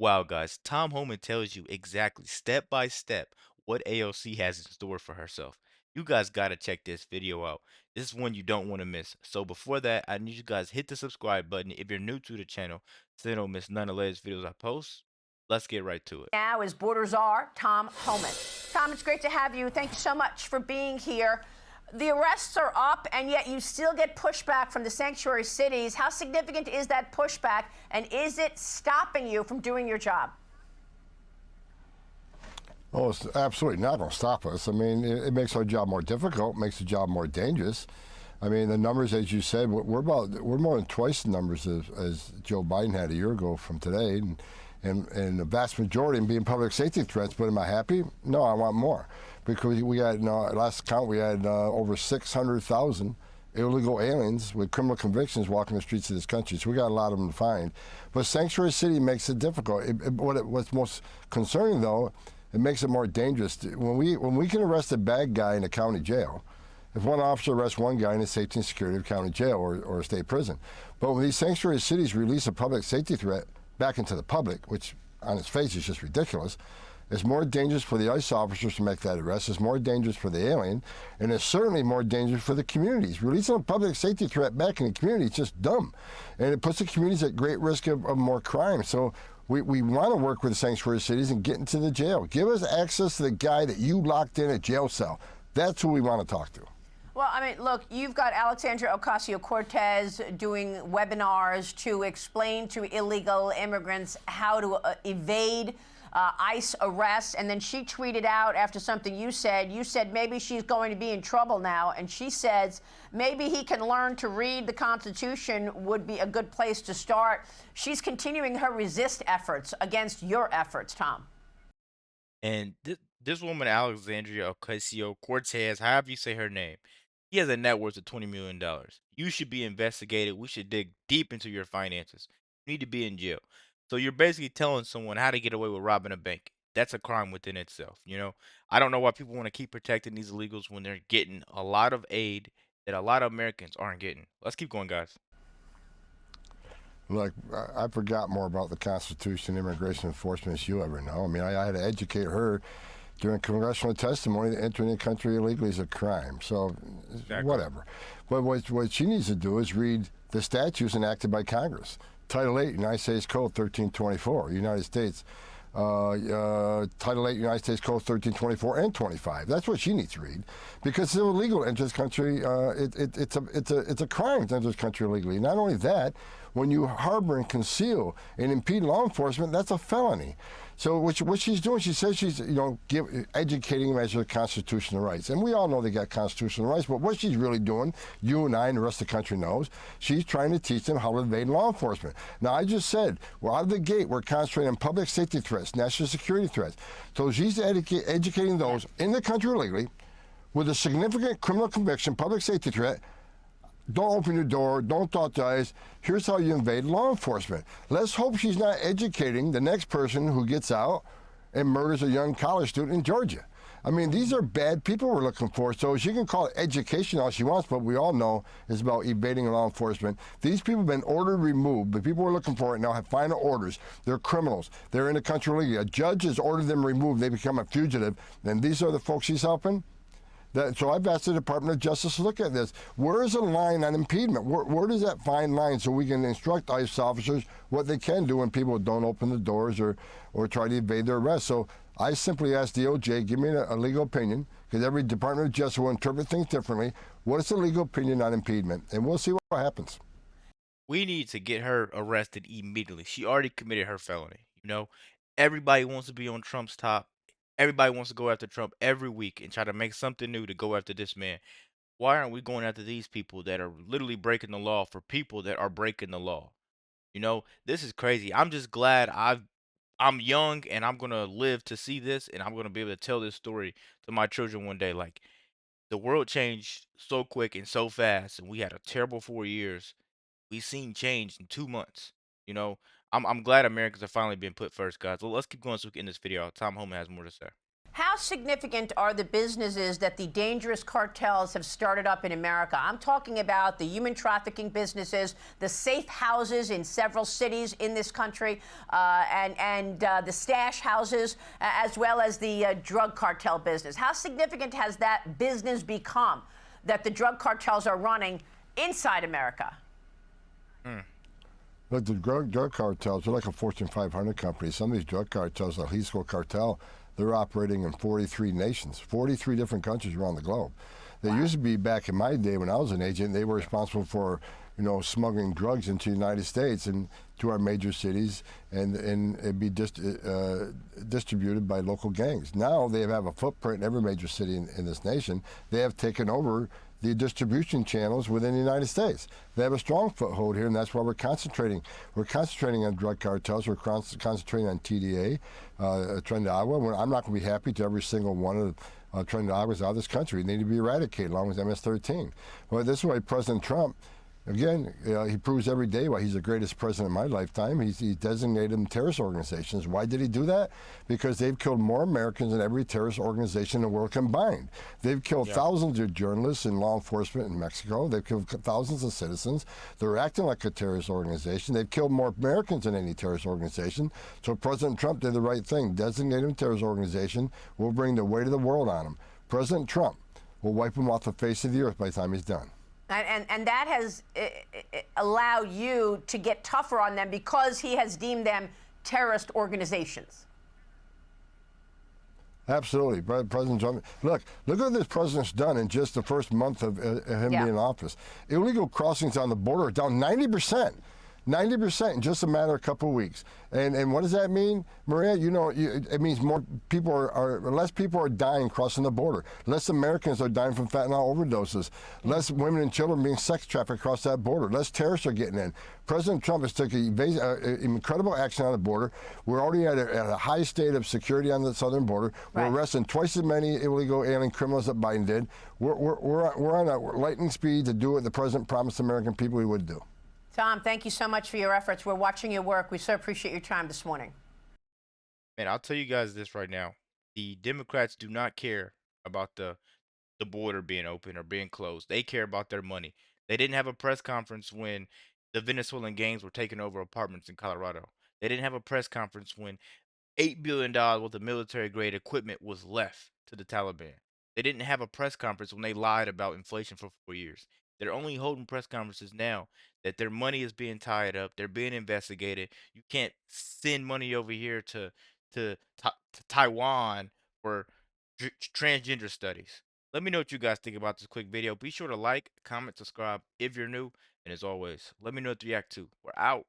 Wow, guys, Tom Homan tells you exactly step by step what AOC has in store for herself. You guys gotta check this video out. This is one you don't want to miss. So before that, I need you guys hit the subscribe button if you're new to the channel so you don't miss none of the latest videos I post. Let's get right to it. Now is border czar Tom Homan. Tom, it's great to have you. Thank you so much for being here. The arrests are up, and yet you still get pushback from the sanctuary cities. How significant is that pushback, and is it stopping you from doing your job? Oh, it's absolutely not going to stop us. I mean, it makes our job more difficult, makes the job more dangerous. I mean, the numbers, as you said, we're more than twice the numbers as Joe Biden had a year ago from today, and the vast majority of them being public safety threats. But am I happy? No, I want more, because we had, last count, we had over 600,000 illegal aliens with criminal convictions walking the streets of this country. So we got a lot of them to find. But sanctuary city makes it difficult. What's most concerning, though, it makes it more dangerous. When we can arrest a bad guy in a county jail, if one officer arrests one guy in the safety and security of county jail or a state prison. But when these sanctuary cities release a public safety threat back into the public, which on its face is just ridiculous, it's more dangerous for the ICE officers to make that arrest. It's more dangerous for the alien, and it's certainly more dangerous for the communities. Releasing a public safety threat back in the community is just dumb, and it puts the communities at great risk of more crime. So we want to work with the sanctuary cities and get into the jail. Give us access to the guy that you locked in a jail cell. That's who we want to talk to. Well, I mean, look, you've got Alexandria Ocasio-Cortez doing webinars to explain to illegal immigrants how to evade ICE arrests, and then she tweeted out after something you said maybe she's going to be in trouble now, and she says maybe he can learn to read the Constitution would be a good place to start. She's continuing her resist efforts against your efforts, Tom. And this woman, Alexandria Ocasio-Cortez, however you say her name, he has a net worth of $20 million. You should be investigated. We should dig deep into your finances. You need to be in jail. So you're basically telling someone how to get away with robbing a bank. That's a crime within itself. I don't know why people want to keep protecting these illegals when they're getting a lot of aid that a lot of Americans aren't getting. Let's keep going, guys. Look, I forgot more about the Constitution and immigration enforcement as you ever know. I mean, I had to educate her during congressional testimony that entering the country illegally is a crime. So, exactly. Whatever. But what she needs to do is read the statutes enacted by Congress. Title 8, United States Code 1324, United States. Title 8, United States Code 1324 and 25. That's what she needs to read, because it's illegal to enter this country. It's a crime to enter this country illegally. Not only that, when you harbor and conceal and impede law enforcement, that's a felony. So what she's doing, she says she's educating them as to the constitutional rights, and we all know they got constitutional rights. But what she's really doing, you and I and the rest of the country knows, she's trying to teach them how to evade law enforcement. Now, I just said, well, out of the gate, we're concentrating on public safety threats, national security threats. So she's educating those in the country illegally with a significant criminal conviction, public safety threat. Don't open your door, don't dot the I's. Here's how you invade law enforcement. Let's hope she's not educating the next person who gets out and murders a young college student in Georgia. I mean, these are bad people we're looking for. So she can call it education all she wants, but we all know it's about evading law enforcement. These people have been ordered removed. The people we're looking for right now have final orders. They're criminals. They're in the country illegally. A judge has ordered them removed. They become a fugitive. And these are the folks she's helping? So I've asked the Department of Justice to look at this. Where is the line on impediment? Where does that fine line so we can instruct ICE officers what they can do when people don't open the doors or try to evade their arrest? So I simply asked DOJ, give me a legal opinion, because every Department of Justice will interpret things differently. What is the legal opinion on impediment? And we'll see what happens. We need to get her arrested immediately. She already committed her felony. Everybody wants to be on Trump's top. Everybody wants to go after Trump every week and try to make something new to go after this man. Why aren't we going after these people that are literally breaking the law for people that are breaking the law? This is crazy. I'm just glad I'm young and I'm gonna live to see this, and I'm gonna be able to tell this story to my children one day. Like, the world changed so quick and so fast, and we had a terrible 4 years. We've seen change in 2 months. You know, I'm glad Americans are finally being put first, guys. Well, let's keep going so we can end this video. Tom Homan has more to say. How significant are the businesses that the dangerous cartels have started up in America? I'm talking about the human trafficking businesses, the safe houses in several cities in this country, and the stash houses, as well as the drug cartel business. How significant has that business become that the drug cartels are running inside America? Mm. Look, the drug cartels are like a Fortune 500 company. Some of these drug cartels, the Jalisco cartel, they're operating in 43 nations, 43 different countries around the globe. They used to be, back in my day when I was an agent, they were responsible for, smuggling drugs into the United States and to our major cities, and it'd be distributed by local gangs. Now they have a footprint in every major city in this nation. They have taken over the distribution channels within the United States. They have a strong foothold here, and that's why we're concentrating. We're concentrating on drug cartels. We're concentrating on TDA, Tren de Agua. I'm not going to be happy to every single one of Tren de Aguas out of this country. They need to be eradicated, along with MS-13. Well, this is why President Trump, again, he proves every day why he's the greatest president in my lifetime. He designated them terrorist organizations. Why did he do that? Because they've killed more Americans than every terrorist organization in the world combined. They've killed thousands of journalists and law enforcement in Mexico. They've killed thousands of citizens. They're acting like a terrorist organization. They've killed more Americans than any terrorist organization. So President Trump did the right thing. Designate them a terrorist organization. We'll bring the weight of the world on them. President Trump will wipe them off the face of the earth by the time he's done. And that has allowed you to get tougher on them because he has deemed them terrorist organizations. Absolutely. President Trump. Look what this president's done in just the first month of him being in office. Illegal crossings on the border are down 90%. 90% in just a matter of a couple of weeks. And what does that mean, Maria? It means less people are dying crossing the border. Less Americans are dying from fentanyl overdoses. Less women and children being sex trafficked across that border. Less terrorists are getting in. President Trump has taken incredible action on the border. We're already at a high state of security on the southern border. We're arresting twice as many illegal alien criminals that Biden did. We're on a lightning speed to do what the president promised the American people he would do. Tom, thank you so much for your efforts. We're watching your work. We so appreciate your time this morning. Man, I'll tell you guys this right now. The Democrats do not care about the border being open or being closed. They care about their money. They didn't have a press conference when the Venezuelan gangs were taking over apartments in Colorado. They didn't have a press conference when $8 billion worth of military grade equipment was left to the Taliban. They didn't have a press conference when they lied about inflation for 4 years. They're only holding press conferences now that their money is being tied up. They're being investigated. You can't send money over here to Taiwan for transgender studies. Let me know what you guys think about this quick video. Be sure to like, comment, subscribe if you're new. And as always, let me know what you react to. We're out.